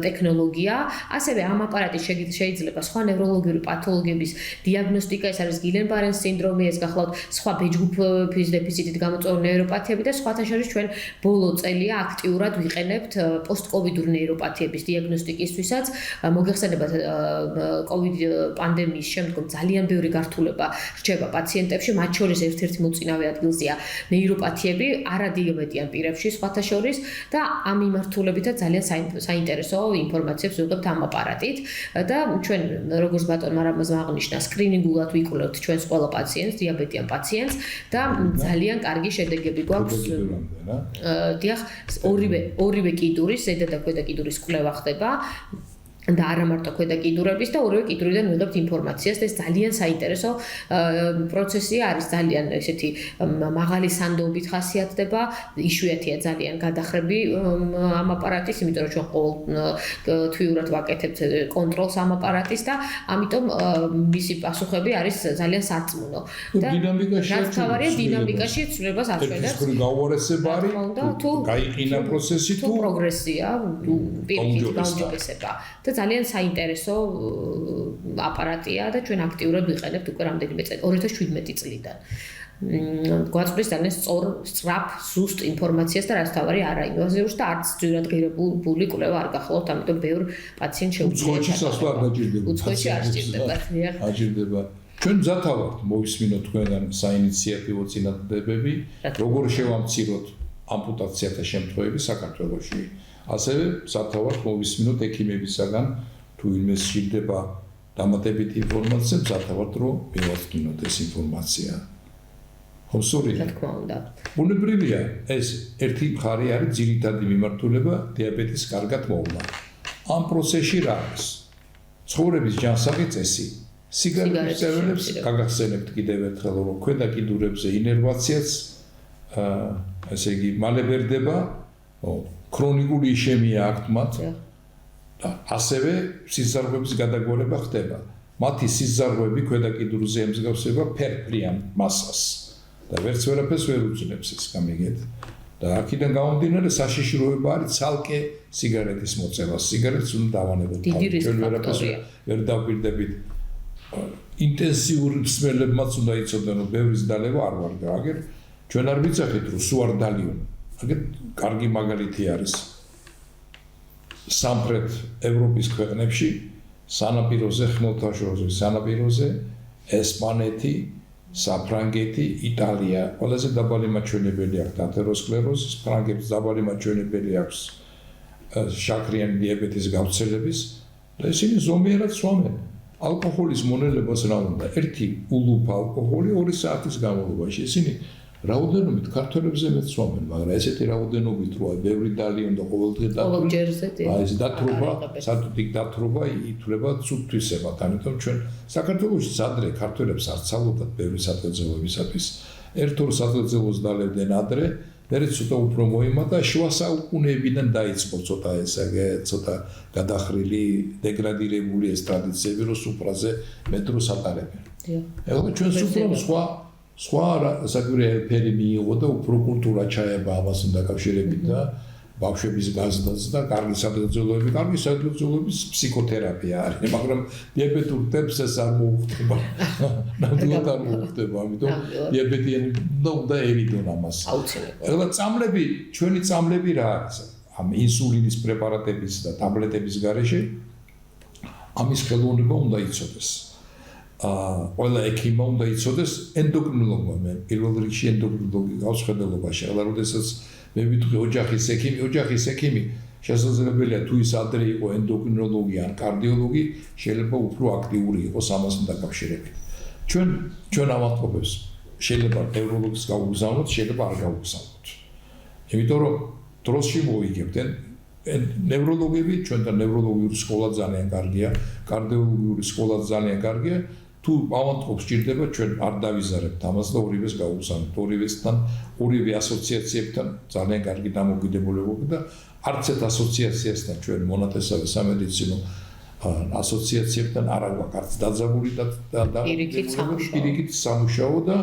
ტექნოლოგია. ასევე ამ აპარატით შეიძლება სხვა ნევროლოგიური პათოლოგიების დიაგნოსტიკა, ეს არის გილენ-ბარენს სინდრომი, ეს გახლავთ სხვა ბეჯგუფის დეფიციტით გამოწვეული ნეიროპათიები და სხვათა შორის ჩვენ ბოლო წელია აქტიურად ვიყენებთ პოსტკოვიდურ ნეიროპათიების დიაგნოსტიკისთვისაც. მოგეხსენებათ კოვიდ პანდემიის შემდგომ ძალიან ბევრი გართულება რჩება პაციენტებში, მათ შორის ერთ-ერთი მოწინავე ადგილზეა ნეიროპათიები არადიაბეტიან პირებში სხვათა შორის და ამ მიმართულებითაც ძალიან საინტერესო ინფორმაციებს ვიღებთ ამ აპარატით და ჩვენ როგორც ბატონმა რამაზმა აღნიშნა, სკრინინგულად ვიკვლევთ ჩვენს ყველა პაციენტს, დიაბეტიან პაციენტს და ძალიან კარგი შედეგები გვაქვს. დიახ, ორივე კიდურის, ზედა და ქვედა კიდურის კვლევა ხდება. და არა მარტო ქვედა კიდურების და ორივე კიდურიდან ვიღებთ ინფორმაციას და ეს ძალიან საინტერესო პროცესია, არის ძალიან ესეთი მაღალი სანდოობით ხასიათდება, იშვიათია ძალიან გადახრები ამ აპარატის, იმიტომ რომ ჩვენ ყოველ თვიურად ვაკეთებთ კონტროლს ამ აპარატის და ამიტომ მისი პასუხები არის ძალიან სარწმუნო. და დინამიკაში თავარია დინამიკაში ცვლილებას აჩვენებს. ეს გაუარესება არის, თუ გაიყინა პროცესი, თუ პროგრესია, პირიქით გაუმჯობესება. და ძალიან საინტერესო აპარატია და ჩვენ აქტიურად ვიყენებთ უკვე რამდენიმე წელი, 2017 წლიდან. გვაწვდის ძალიან სწრაფ, ზუსტ ინფორმაციას და რაც თავარი არაინვაზიურს და არც ძირად ღირებული კვლევა არ გახლავთ, ამიტომ ბევრ პაციენტს შეუძლია. უცხოეთში სასვლა არ დაჭირდება. უცხოეთში არ სჭირდება. აჭირდება. ჩვენ მზათავართ მოვისმინოთ თქვენგან საინიციატივო წინადადებები, როგორ შევამციროთ ამპუტაციათა შემთხვევები საქართველოში. ასევე მზათავართ მოვისმინოთ ექიმებისაგან, თუ ვინმე სჭირდება დამატებითი ინფორმაცია, მზათავართ რომ მივაწვდინოთ ეს ინფორმაცია. ხო, სურვილი. რა თქმა უნდა. ბუნებრივია, ეს ერთი მხარე არის ძირითადი მიმართულება დიაბეტის კარგად მოვლა. ამ პროცესში რა არის? ცხოვრების ჯანსაღი წესი. სიგარეტის წევრებს გაგახსენებთ კიდევ ერთხელ, რომ ქვედა კიდურებზე ინერვაციაც ესე იგი მალე ვერდება, ქრონიკული იშემია აქვთ მათ და ასევე სიზარღვების გადაგვარება ხდება. მათი სიზარღვები ქვედა კიდურზე ემსგავსება ფერფლიან მასას და ვერც ვერაფერს ვერ უძლებს ეს გამიგეთ. და აქედან გამომდინარე საშიშროება არის ცალკე სიგარეტის მოწევა. სიგარეტს უნდა დავანებოთ. ჩვენ ვერაფერს ვერ დავგვირდებით. ინტენსიური მსმენელებმაც უნდა იცოდნენ, რომ ბევრის დალევა არ ვარ და აგერ ჩვენ არ ვიცახით, რომ სულ არ დალიონ. აგერ კარგი მაგალითი არის სამხრეთ ევროპის ქვეყნებში, სანაპიროზე, ხმელთაშუაზღვის სანაპიროზე, ესპანეთი, საფრანგეთი, იტალია, ყველაზე დაბალი მაჩვენებელი აქვს ათეროსკლეროზის, ფრანგებს დაბალი მაჩვენებელი აქვს შაქრიანი დიაბეტის გავრცელების და ისინი ზომიერად სვამენ. ალკოჰოლის მონელებას რა უნდა? ერთი ულუფა ალკოჰოლი 2 საათის განმავლობაში. ისინი რაოდენობით ქართველებზე მეც სვამენ, მაგრამ ესეთი რაოდენობით როა ბევრი დალიონ და ყოველდღე აი ეს დათრობა, სათუთი დათრობა ითვლება ცუდთვისებად. ამიტომ ჩვენ საქართველოში ადრე ქართველებს არ ცალობდათ ბევრი სადღეღებისათვის. ერთ-ორ სადღეღებს დალებდნენ ადრე, მერე ცოტა უფრო მოიმატა, შუა საუკუნეებიდან დაიწყო ცოტა გადახრილი, დეგრადირებული ეს ტრადიციები, რომ სუფრაზე მეტროს ატარებენ. ეხლა ჩვენ სუფრამ სხვა საკვირველი ფერი მიიღო და უფრო კულტურა ჩაება ამასთან დაკავშირებით და ბავშვების გაზრდაც და კარგი სადღეღების ფსიქოთერაპია არის, მაგრამ დიაბეტურ ტიპს ეს არ მოუხდება. ნამდვილად არ მოუხდება, ამიტომ დიაბეტიანი უნდა ერიდონ ამას. ეხლა წამლები, ჩვენი წამლები რა არის? ამ ინსულინის პრეპარატების და ტაბლეტების გარეშე ამის ხელოვნება უნდა იცოდეს. ყველა ექიმმა უნდა იცოდეს ენდოკრინოლოგმა, მე პირველ რიგში ენდოკრინოლოგი გავს ხედელობაში, αλλά როდესაც მე ვიტყვი ოჯახის ექიმი შესაძლებელია თუ ის ადრე იყო ენდოკრინოლოგი ან კარდიოლოგი, შეიძლება უფრო აქტიური იყოს ამასთან დაკავშირებით. ჩვენ ავადმყოფებს შეიძლება ნევროლოგს გავუგზავნოთ, შეიძლება არ გავუგზავნოთ. იმიტომ რომ დროში მოიგებთ ნევროლოგები, ჩვენთან ნევროლოგიური სკოლა ძალიან კარგია, კარდიოლოგიური სკოლა ძალიან კარგია. თუ ავადმყოფს სჭირდება, ჩვენ არ დავიზარებთ ამას და ორივეს გავუგზავნოთ. ორივე ასოციაციებთან ძალიან კარგი დამოკიდებულებობა და არც ერთ ასოციაციასთან ჩვენ მონათესავე სამედიცინო ასოციაციებთან არ გვაქვს დაძაბული და პირიქით სამუშაო და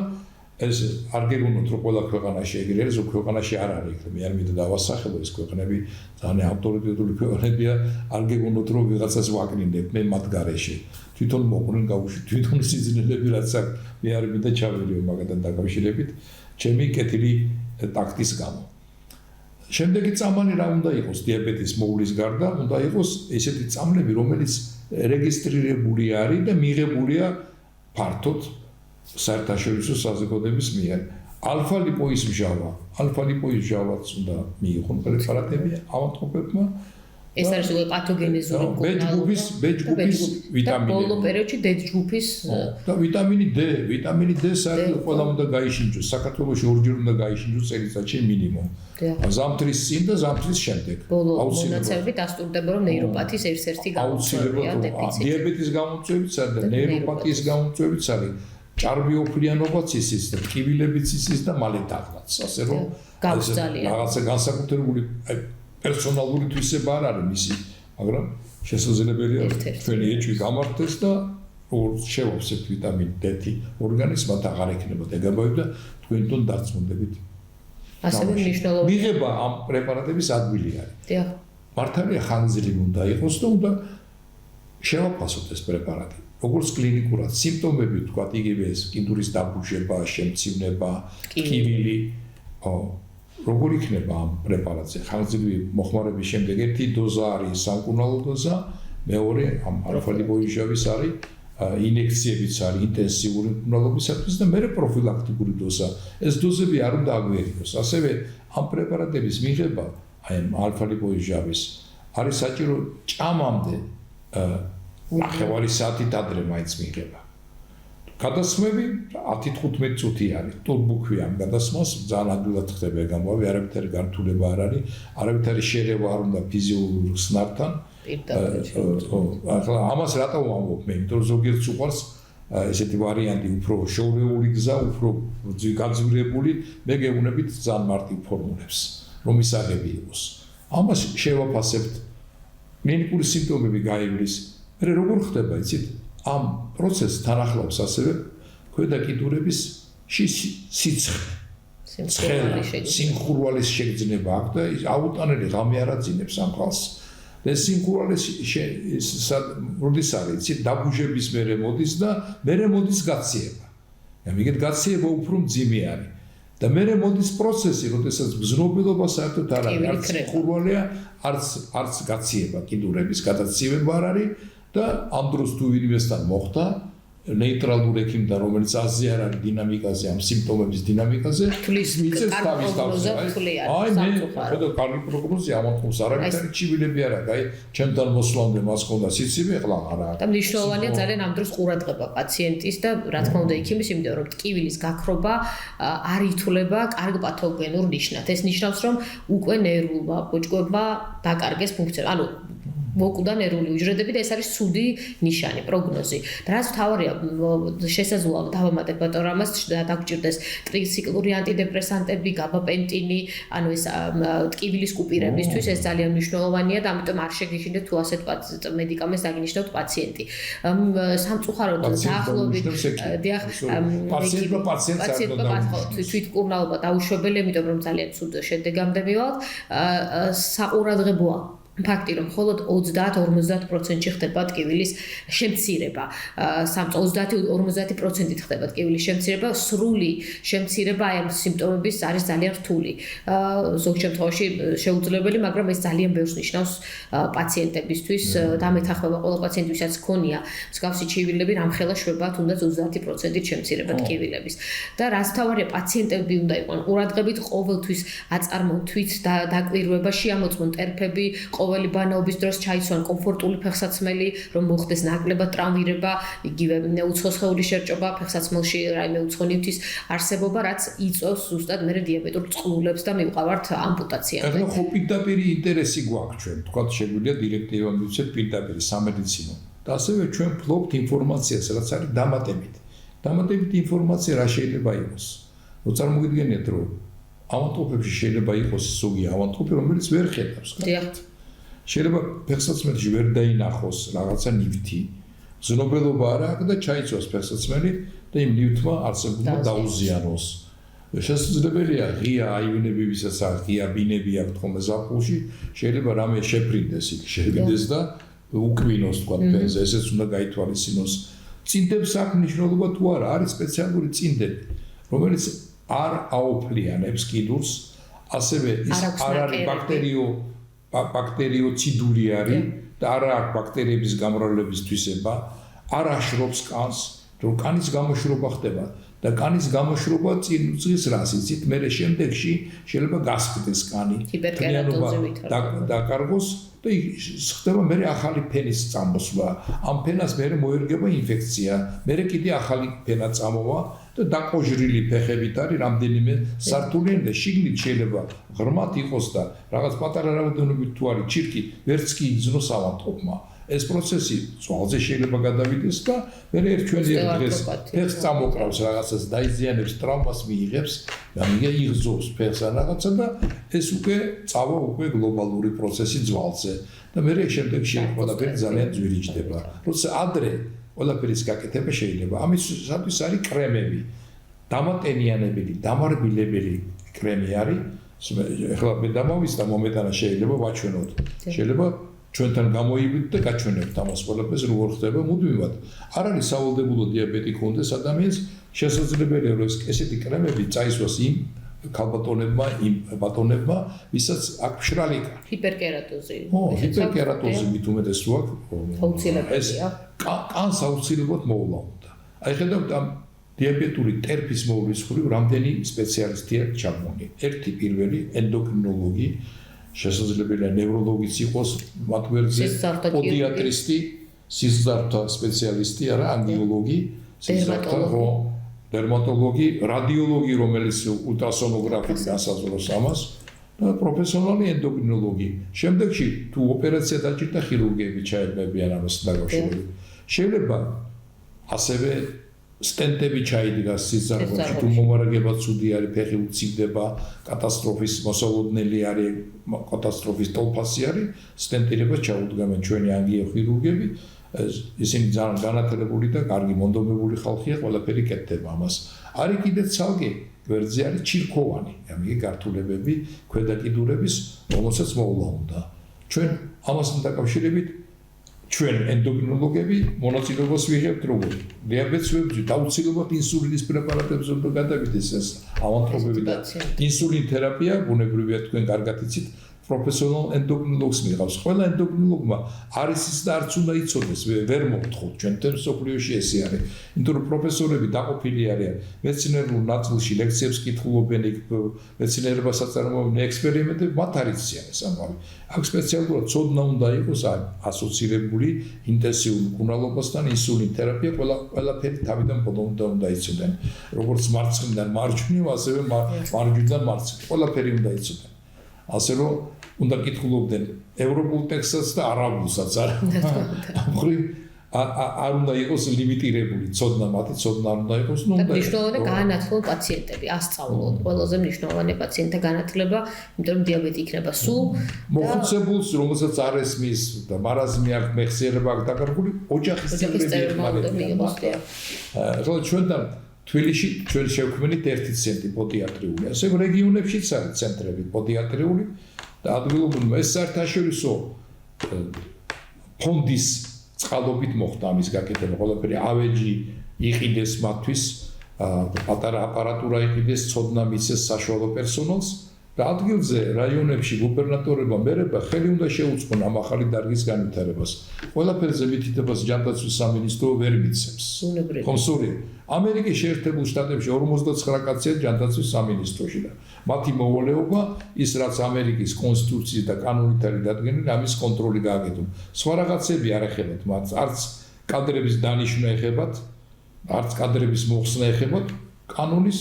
ეს არ გეგონოთ რომ ყველა ქვეყანაში ეგრე არის, ქვეყანაში არ არის. მე არ მინდა დავასახელო ეს ქვეყნები ძალიან ავტორიტეტული ქვეყნებია, არ გეგონოთ რომ ვიღაცას ვაკნინებ მე მათ გარეშე. თვითონ მოყვნენ გავუშვი, თვითონ სიზნელები რაც აქვს, მე არ მინდა ჩავერიო მაგათთან დაკავშირებით, ჩემი კეთილი ტაქტის გამო. შემდეგი წამალი რა უნდა იყოს დიაბეტის მოვლის გარდა, უნდა იყოს ესეთი წამლები, რომელიც რეგისტრირებული არის და მიღებულია ფართოდ საერთაშორისო საზოგადოების მიერ. ალფა-ლიპოის მჟავაც უნდა მიიღონ პრეპარატები ავადმყოფებმა. ეს არის უკვე პათოგენეზური მკურნალობა. ბეჯგუფის ვიტამინი. ბოლო პერიოდში დ-ჯგუფის და ვიტამინი D საერთოდ ყველა უნდა გაიშინჯოს. საქართველოში ორჯერ უნდა გაიშინჯოს წელიწადში მინიმუმ. ზამთრის წინ და ზამთრის შემდეგ. მონაცემები დასტურდება რომ ნეიროპათიის ერთ-ერთი გამოწვევია დეფიციტი. დიაბეტის გამოწვევიც არის და ნეიროპათიის გამოწვევიც არის. ჭარბიოფლიანობაც ისის და ტკივილებიც ისის და მალე დაღლაც. ასე რომ რაღაცა განსაკუთრებული პერსონალური თვისება არ არის მისი, მაგრამ შესაძლებელია თქვენი ეჭვი გამართდეს და შევავსებთ ვიტამინ D ორგანიზმად აღარ ექნება დეგაბავი და თქვენ თვითონ დარწმუნდებით. ასევე მნიშვნელოვანი მიღება ამ პრეპარატების ადვილი არის. დიახ. მართალია ხანგრძლივი უნდა იყოს და უნდა შევაფასოთ ეს პრეპარატი. როგორც კლინიკურად სიმპტომები თქვა იგივე ეს კიდურის დაბუჟება, შემცივნება, ტკივილი, როგორ იქნება ამ პრეპარატზე ხანგრძლივი მოხმარების შემდეგ ერთი დოზა არის სამკურნალო დოზა, მეორე ამ ალფა-ლიპოიზჟავის არის ინექციებიც არის ინტენსიური მკურნალობისათვის და მეორე პროფილაქტიკური დოზა. ეს დოზები არ უნდა აგვერიოს. ასევე ამ პრეპარატების მიღება, აი ამ ალფა-ლიპოიზჟავის არის საჭირო ჭამამდე ნახევარი საათით ადრე მაინც მიღება. გადასხმები 10-15 წუთი არის. ტურბუქვი ამ გადასხმას ძალიან ადვილად ხდება ეგ ამბავი, არავითარი გართულება არ არის, არავითარი შერევა არ უნდა ფიზიოლოგიურ ხსნართან. ახლა ამას რატო ვამბობ მე? იმიტომ რომ ზოგიერთს უყვარს ესეთი ვარიანტი, უფრო შორეული გზა, უფრო გაძვირებული, მე გეუბნებით ძალიან მარტივ ფორმულებს, რომ ისაღები იყოს. ამას შევაფასებთ. კლინიკური სიმპტომები გაივლის. მე როგორ ხდება, იცით? ამ პროცესს თან ახლავს ასევე ქვედა კიდურების სიცხე. სიმხურვალის შეგრძნება აქვს და აუტანელი ღამე არ აძინებს ამ ხალხს. და სიმხურვალის როდის არის, იცით, დაბუჟების მერე მოდის და მერე მოდის გაციება. ამიგეთ გაციება უფრო მძიმე არის. და მერე მოდის პროცესი, როდესაც გზნობილობა საერთოდ არ არის, არც სიმხურვალეა, არც გაციება კიდურების გადაცივება არ არის. და ამ დროს თუ ვინმესთან მოხდა ნეიტრალურ ექიმთან, რომელიც აზრი არ არის დინამიკაზე, ამ სიმპტომების დინამიკაზე, მიწეს თავის თავზე. აი მე ხედავ კარგი პროგნოზია ამათქოს არავითარი ჩივილები არ აქვს. აი ჩემთან მოსვლამდე მას ჰქონდა სიცივე, ახლა არა. და მნიშვნელოვანია ძალიან ამ დროს ყურადღება პაციენტის და რა თქმა უნდა ექიმის, იმიტომ რომ ტკივილის გაქრობა არ ითვლება კარგ პათოგენურ ნიშნად. ეს ნიშნავს რომ უკვე ნერვულმა ბოჭკოებმა დაკარგეს ფუნქცია. ანუ მოკვდა ნერვული უჯრედები და ეს არის ცუდი ნიშანი, პროგნოზი. და რაც მთავარია, შესაძლოა დავამატებ ბატონ რამას დაგჭირდეს ტრიციკლური ანტიდეპრესანტები, გაბაპენტინი, ანუ ეს ტკივილის კუპირებისთვის ეს ძალიან მნიშვნელოვანია და ამიტომ არ შეგიშინდეთ თუ ასეთ მედიკამენტს დაგინიშნოთ პაციენტი. სამწუხაროდ დაახლოებით დიახ, პაციენტმა თვითმკურნალობა დაუშვებელია, იმიტომ რომ ძალიან ცუდ შედეგამდე მივალთ. საყურადღებოა ფაქტი რომ მხოლოდ 30-50%-ში ხდება ტკივილის შემცირება. 30-50%-ით ხდება ტკივილის შემცირება, სრული შემცირება აი ამ სიმპტომების არის ძალიან რთული. ზოგ შემთხვევაში შეუძლებელი, მაგრამ ეს ძალიან ბევრს ნიშნავს პაციენტებისთვის და მეთანხმება ყველა პაციენტი, ვისაც ჰქონია მსგავსი ჩივილები, რამხელა შვება თუნდაც 30%-ით შემცირება ტკივილების. და რაც თავარია, პაციენტები უნდა იყვნენ ყურადღებით, ყოველთვის აწარმოთვით და დაკვირვება, შეამოწმონ ტერფები, ყოველი ბანაობის დროს ჩაიცვან კომფორტული ფეხსაცმელი, რომ მოხდეს ნაკლებად ტრავმირება, იგივე უცხო სხეულის შერჭობა, ფეხსაცმელში რაიმე უცხო ნივთის არსებობა, რაც იწვევს ზუსტად მერე დიაბეტურ წყლულებს და მივყავართ ამპუტაციამდე. ახლა ხო პირდაპირი ინტერესი გვაქვს ჩვენ, თქვათ შეგვიძლია დირექტივა მივცეთ პირდაპირ სამედიცინო. და ასევე ჩვენ ვფლობთ ინფორმაციას, რაც არის დამატებით. დამატებითი ინფორმაცია რა შეიძლება იყოს? რო წარმოგიდგენიათ, რომ ავადმყოფებში შეიძლება იყოს ზოგი ავადმყოფი, რომელიც ვერ ხედავს. შეიძლება ფეხსაცმელში ვერ დაინახოს რაღაცა ნივთი, ზნობელობა არ აქვს და ჩაიცვას ფეხსაცმელი და იმ ნივთმა არსებობა დაუზიანოს. შესაძლებელია ღია აივინები, ვისაც ღია ბინები აქვს ხოლმე ზაფხულში, შეიძლება რამე შეფრინდეს იქ, შევიდეს და უკბინოს თქვა ფენზე, ესეც უნდა გაითვალისწინოს. წინდებს აქვს მნიშვნელობა თუ არა, არის სპეციალური წინდები, რომელიც არ აოფლიანებს კიდურს, ასევე ის არ არის ბაქტერიოციდური არის და არ აქვს ბაქტერიების გამრავლების თვისება, არ აშრობს კანს, რომ კანის გამოშრობა ხდება და კანის გამოშრობა წინის რას იცით, მერე შემდეგში შეიძლება გასხდეს კანი, ჰიპერკერატოზივით დაკარგოს და ხდება მერე ახალი ფენის წამოსვლა. ამ ფენას მერე მოერგება ინფექცია, მერე კიდე ახალი ფენა წამოვა და დაკოჟრილი ფეხებით არის რამდენიმე სართულიანი და შიგნით შეიძლება ღრმად იყოს და რაღაც პატარა რაოდენობით თუ არის ჩირკი, ვერც კი იგზნოს ავადმყოფმა. ეს პროცესი ძვალზე შეიძლება გადავიდეს და მერე ერთჩვენიან დღეს ფეხს წამოყრავს რაღაცას, დაიზიანებს, ტრავმას მიიღებს, და იღზობს ფეხს ან რაღაცა და ეს უკვე წავა უკვე გლობალური პროცესი ძვალზე და მერე შემდეგში ყველაფერი ძალიან ძვირიჭდება. როცა ადრე ყველაფერის გაკეთება შეიძლება. ამისათვის არის კრემები, დამატენიანებელი, დამარბილებელი კრემი არის. ეხლა მე დამავის და მომეტანა შეიძლება ვაჩვენოთ. შეიძლება ჩვენთან გამოივიდეთ და გაჩვენებთ ამას ყველაფერს როგორ ხდება მუდმივად. არ არის სავალდებულო დიაბეტი ქონდეს ადამიანს, შესაძლებელია რომ ესეთი კრემები წაისვას იმ ქალბატონებმა, იმ ბატონებმა, ვისაც აქვს მშრალი კანი. ჰიპერკერატოზი. ჰიპერკერატოზი მით უმეტეს რო აქვს. აუცილებელია. კანს აუცილებლად მოვლა უნდა. აი ხედავთ ამ დიაბეტური ტერფის მოვლის ხრივ რამდენი სპეციალისტი აქვს ჩაბმული. ერთი პირველი ენდოკრინოლოგი, შესაძლებელია ნევროლოგიც იყოს, მათ გვერდზე პოდიატრისტი, სისხლძარღვთა სპეციალისტი, არა, ანგიოლოგი, სისხლძარღვთა დერმატოლოგი, რადიოლოგი, რომელიც ულტრასონოგრაფით განსაზღვრავს ამას და პროფესიონალი ენდოკრინოლოგი. შემდეგში თუ ოპერაცია დაჭირდა, ხირურგები ჩაებებიან ამასთან დაკავშირებით. შეიძლება ასევე სტენტები ჩაიდგას სისხლძარღვაში, თუ მომარაგება ცუდი არის, ფეხი უცივდება, კატასტროფის მოსალოდნელი არის, კატასტროფის ტოლფასი არის, სტენტირებას ჩაუდგამენ ჩვენი ანგიოხირურგები. ისინი ძალიან განათლებული და კარგი მონდომებული ხალხია, ყველაფერი კეთდება ამას. არის კიდეც ცალკე გვერდზე არის ჩირქოვანი, ამიგე გართულებები, ქვედა კიდურების, რომელსაც მოვლა უნდა. ჩვენ ამასთან დაკავშირებით ჩვენ ენდოკრინოლოგები მონაწილეობას ვიღებთ როგორ? დიაბეტს ვებრძვით, აუცილებლად ინსულინის პრეპარატებზე უნდა გადავიდეს ეს ავადმყოფები და ინსულინ თერაპია, ბუნებრივია თქვენ კარგად იცით, პროფესიონალ ენდოკრინოლოგს მიღავს. ყველა ენდოკრინოლოგმა არის ის და არც უნდა იცოდეს, ვერ მოვთხოვთ ჩვენთან სოფლიოში ესე არის. იმიტომ რომ პროფესორები დაყოფილი არიან მეცნიერულ ნაწილში ლექციებს კითხულობენ, მეცნიერებას აწარმოებენ ექსპერიმენტები, მათ არ იციან ეს ამბავი. აქ სპეციალურად ცოდნა უნდა იყოს ასოცირებული ინტენსიურ მკურნალობასთან ინსულინ თერაპია, ყველაფერი თავიდან ბოლომდე უნდა იცოდნენ. როგორც მარცხნიდან მარჯვნივ, ასევე მარჯვნიდან მარცხნივ, ყველაფერი უნდა იცოდნენ. ასე რომ უნდა კითხულობდნენ ევროპულ ტექსტსაც და არაბულსაც არა. არ უნდა იყოს ლიმიტირებული ცოდნა, მათი ცოდნა არ უნდა იყოს, და მნიშვნელოვანია განათლო პაციენტები, ასწავლოთ ყველაზე მნიშვნელოვანია პაციენტთა განათლება, იმიტომ რომ დიაბეტი იქნება სულ მოხუცებულს, რომელსაც არ ესმის და მარაზმი აქვს, მეხსიერება აქვს დაკარგული, ოჯახის წევრები მიიღოს. ახლა ჩვენთან თბილისში ჩვენ შევქმნით 1 ცენტრი პოდიატრიული, ასევე რეგიონებშიც არის ცენტრები პოდიატრიული და ადგილობრივ ეს საერთაშორისო ფონდის წყალობით მოხდა ამის გაკეთება, ყველაფერი ავეჯი იყიდეს მათთვის, პატარა აპარატურა იყიდეს, ცოდნა მისცეს საშუალო პერსონალს და ადგილზე რაიონებში გუბერნატორებმა მერება ხელი უნდა შეუწყონ ამ ახალი დარგის განვითარებას. ყველაფერზე მითითებას ჯანდაცვის სამინისტრო ვერ მიცემს. ხომ სურია? ამერიკის შეერთებულ შტატებში 59 კაცია ჯანდაცვის სამინისტროში და მათი მოვალეობა ის რაც ამერიკის კონსტიტუციის და კანონით არის დადგენილი, ამის კონტროლი გააკეთონ. სხვა რაღაცები არ ეხებათ მათ, არც კადრების დანიშვნა ეხებათ, არც კადრების მოხსნა ეხებათ, კანონის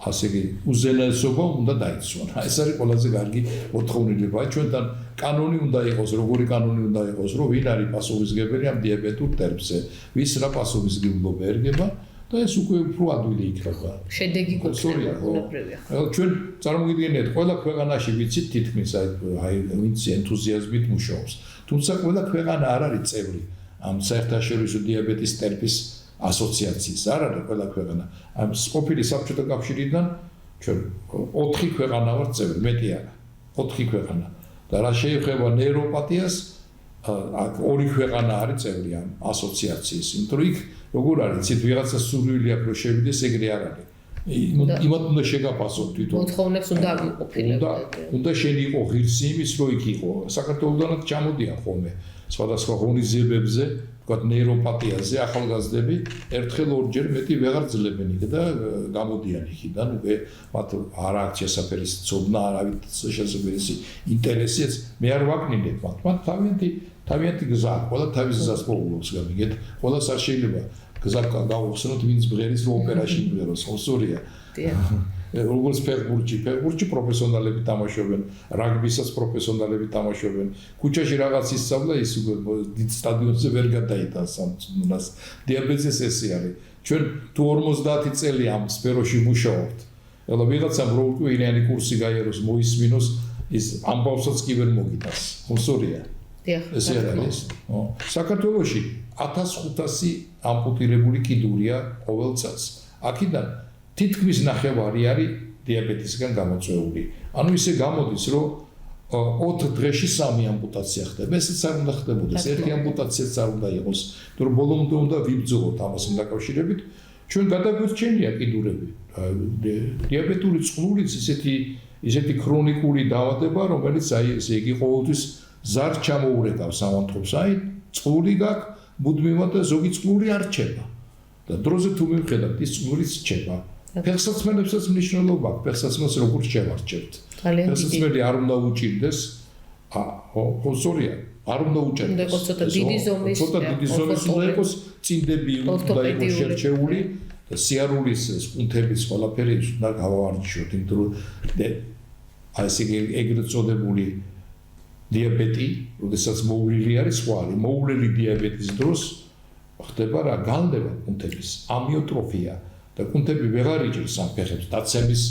ასე იგი უზენაესობა უნდა დაიცვან. ეს არის ყველაზე კარგი მოთხოვნილება. ჩვენთან კანონი უნდა იყოს, როგორი კანონი უნდა იყოს, რომ ვინ არის პასუხისმგებელი ამ დიაბეტურ ტერფზე, ვის რა პასუხისმგებლობა ერგება და ეს უკვე უფრო ადვილი იქნება. შედეგი გქონდა უნებრივია. ჩვენ წარმოგიდგენიათ, ყველა ქვეყანაში ვიცით თითქმის აი ვინც ენთუზიაზმით მუშაობს. თუმცა ყველა ქვეყანა არ არის წევრი ამ საერთაშორისო დიაბეტის ტერფის ასოციაციის. არ არის ყველა ქვეყანა. ამ ყოფილი საბჭოთა კავშირიდან ჩვენ 4 ქვეყანა ვართ წევრი, მეტი არა. 4 ქვეყანა. და რა შეეხება ნეიროპათიას, 2 ქვეყანა არის წევრი ამ ასოციაციის. იმიტომ რომ იქ როგორ არის, იცით, ვიღაცა სურვილი აქვს რომ შევიდეს, ეგრე არ არის. იმათ უნდა შეგაფასოთ თვითონ. მოთხოვნებს უნდა ამყოფილებდე. უნდა შენ იყო ღირსი იმის, რომ იქ იყო. საქართველოსდანაც ჩამოდიან ხოლმე სხვადასხვა ღონისძიებებზე, ვთქვათ, ნეიროპათიაზე ახალგაზრდები ერთხელ ორჯერ მეტი ვეღარ ძლებენ იქ და გამოდიან იქიდან, უკვე მათ არ აქვს შესაძლებელი ცოდნა, არავით შესაძლებელი ინტერესიც მე არ ვაკნინებ მათ. მათ თავიანთი გზა, ყველა თავის გზას პოულობს, გამიგეთ, ყველას არ შეიძლება გზა გავუხსნოთ, ვინც ბღერის რომ ოპერაში მღეროს, ხო სწორია. როგორც ფეხბურთში პროფესიონალები თამაშობენ, რაგბისაც პროფესიონალები თამაშობენ. ქუჩაში რაღაც ისწავლა, ის უკვე დიდ სტადიონზე ვერ გადაიტანს ამ ცნობას. დიაბეტის ესე არის. ჩვენ თუ 50 წელი ამ სფეროში მუშაობთ, ეხლა ვიღაცამ რო უკვე ირიანი კურსი გაიაროს, მოისმინოს, ის ამბავსაც კი ვერ მოგიტანს. ხო სწორია? ესე არის. საქართველოში 1500 ამპუტირებული კიდურია ყოველ წელს. აქედან თითქმის ნახევარი არის დიაბეტისგან გამოწვეული. ანუ ისე გამოდის, რომ 4 დღეში 3 ამპუტაცია ხდება. ესეც არ უნდა ხდებოდეს. ერთი ამპუტაციაც არ უნდა იყოს. იმიტომ რომ ბოლომდე უნდა ვიბრძოლოთ ამასთან დაკავშირებით. ჩვენ გადაგვირჩენია კიდურები. დიაბეტური წყლულიც ისეთი ქრონიკული დაავადება, რომელიც აი ესე იგი ყოველთვის ზარ ჩამოურეკავს ამონთობს. აი წყლული გაქვს, მუდმივად და ზოგი წყლული არ რჩება. და დროზე თუ მივხედავთ, ის წყლულიც რჩება. ფეხსაცმელებსაც მნიშვნელობა აქვს, ფეხსაცმელს როგორ შევარჩევთ. ფეხსაცმელი არ უნდა უჭირდეს, ხო სწორია, არ უნდა უჭირდეს. ცოტა დიდი ზომის უნდა იყოს, წინდები უნდა იყოს შერჩეული და სიარულის კუნთების ყველაფერი უნდა გავავარჯიშოთ, იმიტომ რომ აი ესე ეგრეთ წოდებული დიაბეტი, როდესაც მოვლილი არის, სხვა არის, მოვლილი დიაბეტის დროს ხდება რა, გალდება კუნთების ამიოტროფია. და კუნთები ვეღარ იჭერს ამ ფეხებს, დაცემის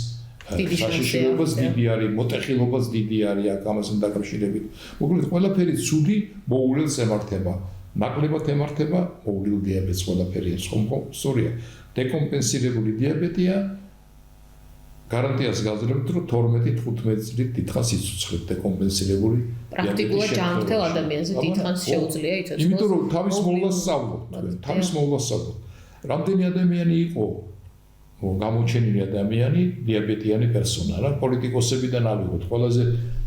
საშიშროებას დიდი არის, მოტეხილობას დიდი არის აქ ამასთან დაკავშირებით. მოკლედ ყველაფერი ცუდი მოულელს ემართება. ნაკლებად ემართება მოულილ დიაბეტს ყველაფერი, ხო, სწორია. დეკომპენსირებული დიაბეტია გარანტიას გაძლევთ, რომ 12-15 წლით დიდხანს იცოცხლეთ დეკომპენსირებული დიაბეტის. პრაქტიკულად ჯანმრთელ ადამიანზე დიდხანს შეუძლია იცოცხლოს. იმიტომ რომ თავის მოვლას სწავლობთ, თავის მოვლას სწავლობთ. რამდენი ადამიანი იყო გამოჩენილი ადამიანი, დიაბეტიანი პერსონა, რა პოლიტიკოსებიდან ავიღოთ. ყველაზე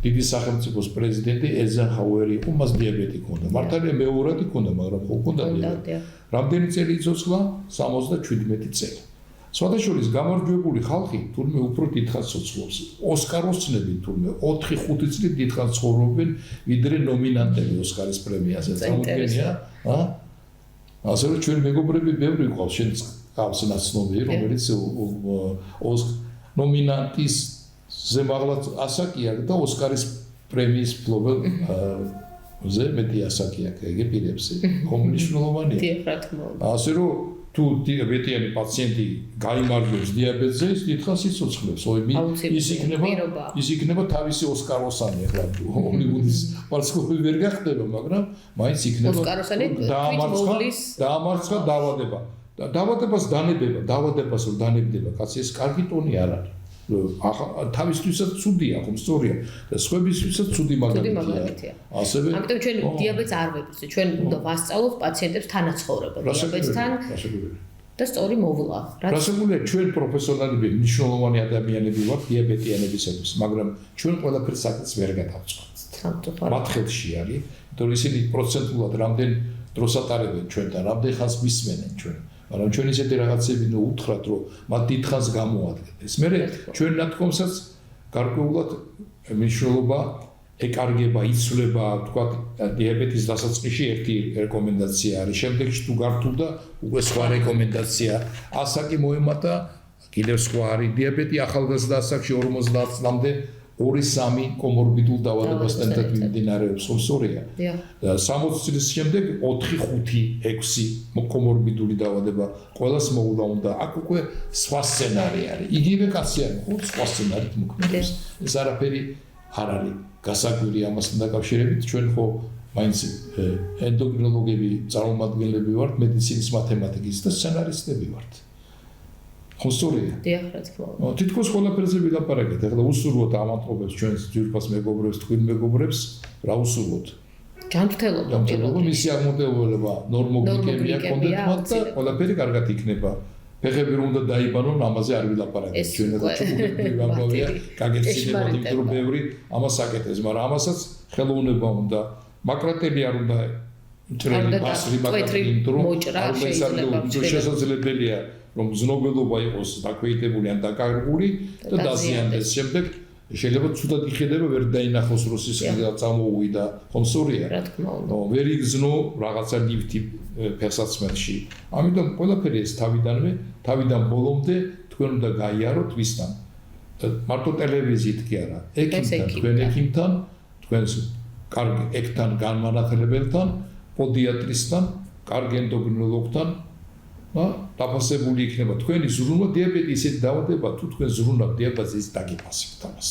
დიდი სახელმწიფოს პრეზიდენტი ეზენჰაუერი იყო, მას დიაბეტი ჰქონდა. მართალია მეორადი ჰქონდა, მაგრამ ხო ჰქონდა დიაბეტი. რამდენი წელი იცოცხლა? 77 წელი. სხვადასხვა გამარჯვებული ხალხი თურმე უფრო დიდხანს ცოცხლობს. ოსკაროსნები თურმე 4-5 წლით დიდხანს ცხოვრობენ, ვიდრე ნომინანტები ოსკარის პრემიაზე. წამოგგენია? ასე რომ ჩვენ მეგობრები ბევრი ყავს, შენ ყავს ნაცნობი, რომელიც ნომინანტის ზემაღლად ასაკია და ოსკარის პრემიის მფლობელზე მეტი ასაკი აქვს ეგ პირებს. მნიშვნელოვანია. ასე რომ თუ დიაბეტიანი პაციენტი გაიმარჯვებს დიაბეტზე, ის დიდხანს იცოცხლებს. ის იქნება თავისი ოსკაროსანი, ახლა ჰოლივუდის პარსკოვი ვერ გახდება, მაგრამ მაინც იქნება დაამარცხა დაავადება. და დაავადებას დანებება, დაავადებას რომ დანებდება, კაცი ეს კარგი ტონი არ არის. თავისთვისაც ცუდია, ხომ სწორია და სხვებისთვისაც ცუდი მაგალითია. მაგალითია. ასევე ამიტომ ჩვენ დიაბეტს არ ვეპროცეთ, ჩვენ უნდა ვასწავლოთ პაციენტებს თანაცხოვრება დიაბეტთან და სწორი მოვლა. რასაკურველია ჩვენ პროფესიონალები, მნიშვნელოვანი ადამიანები ვართ დიაბეტიანებისათვის, მაგრამ ჩვენ ყველაფერს საკითხს ვერ გადავწყვეტთ. მათ ხელში არის, იმიტომ რომ ისინი პროცენტულად რამდენ დროს ატარებენ ჩვენთან, რამდენ ხანს მისმენენ ჩვენ. მაგრამ ჩვენ ისეთი რაღაცები უთხრათ, რომ მათ დიდხანს გამოადგენს. მე ჩვენ ნათქვამსაც გარკვეულად მნიშვნელობა ეკარგება, იცვლება, თქვა დიაბეტის დასაწყისში ერთი რეკომენდაცია არის. შემდეგში თუ გართულდა, უკვე სხვა რეკომენდაცია. ასაკი მოემატა, კიდევ სხვა არის. დიაბეტი ახალგაზრდა ასაკში 50 წლამდე 2-3 კომორბიდულ დაავადებასთან ერთად მიმდინარეობს, ხომ სწორია? და 60 წლის შემდეგ 4-5-6 კომორბიდული დაავადება ყველას მოულა უნდა. აქ უკვე სხვა სცენარი არის. იგივე კაცი არის, ხო, სხვა სცენარით მოქმედებს. ეს არაფერი არ არის გასაკვირი ამასთან დაკავშირებით. ჩვენ ხო მაინც ენდოკრინოლოგები, წარმომადგენლები ვართ, მედიცინის მათემატიკის და სცენარისტები ვართ. ხო სწორია? დიახ, რა თქმა უნდა. თითქოს ყველაფერზე ვილაპარაკეთ. ახლა უსურვოთ ამათყობებს ჩვენს ძვირფას მეგობრებს, თქვენ მეგობრებს, რა უსურვოთ? ჯანმრთელობა პირველად. მისი აღმოჩნდება ნორმოგლიკემია კონდეთ მათ და ყველაფერი კარგად იქნება. ფეხები რომ უნდა დაიბანონ, ამაზე არ ვილაპარაკეთ. ჩვენ და ჩუბლები ვამბავია, გაგეცინებათ, იმიტომ რომ ბევრი ამას აკეთებს, მაგრამ ამასაც ხელოვნება უნდა. მაკრატელი არ უნდა ჭრელი ბასრი მაკრატელი, იმიტომ რომ შესაძლებელია რომ ზნობელობა იყოს დაქვეითებული ან დაკარგული და დაზიანდეს. შემდეგ შეიძლება ცუდად იხედება, ვერ დაინახოს რომ სისხლი წამოუვიდა, ხომ სწორია? რა თქმა უნდა. ვერ იგზნო რაღაცა ლიფტი ფეხსაცმელში. ამიტომ ყველაფერი ეს თავიდან ბოლომდე თქვენ უნდა გაიაროთ ვისთან. მარტო ტელევიზიით კი არა, ექიმთან, თქვენ ექიმთან, თქვენს კარგ ეკთან განმანათლებელთან, პოდიატრისთან, კარგ ენდოკრინოლოგთან დაფასებული იქნება თქვენი ზრუნვა დიაბეტი ისეთი დაავადება თუ თქვენ ზრუნავთ დიაბეტზე ის დაგიფასებთ ამას.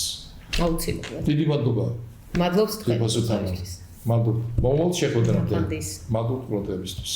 აუცილებლად. დიდი მადლობა. მადლობს თქვენ. მადლობა. მომავალ შეხვედრამდე. მადლობა ყურადღებისთვის.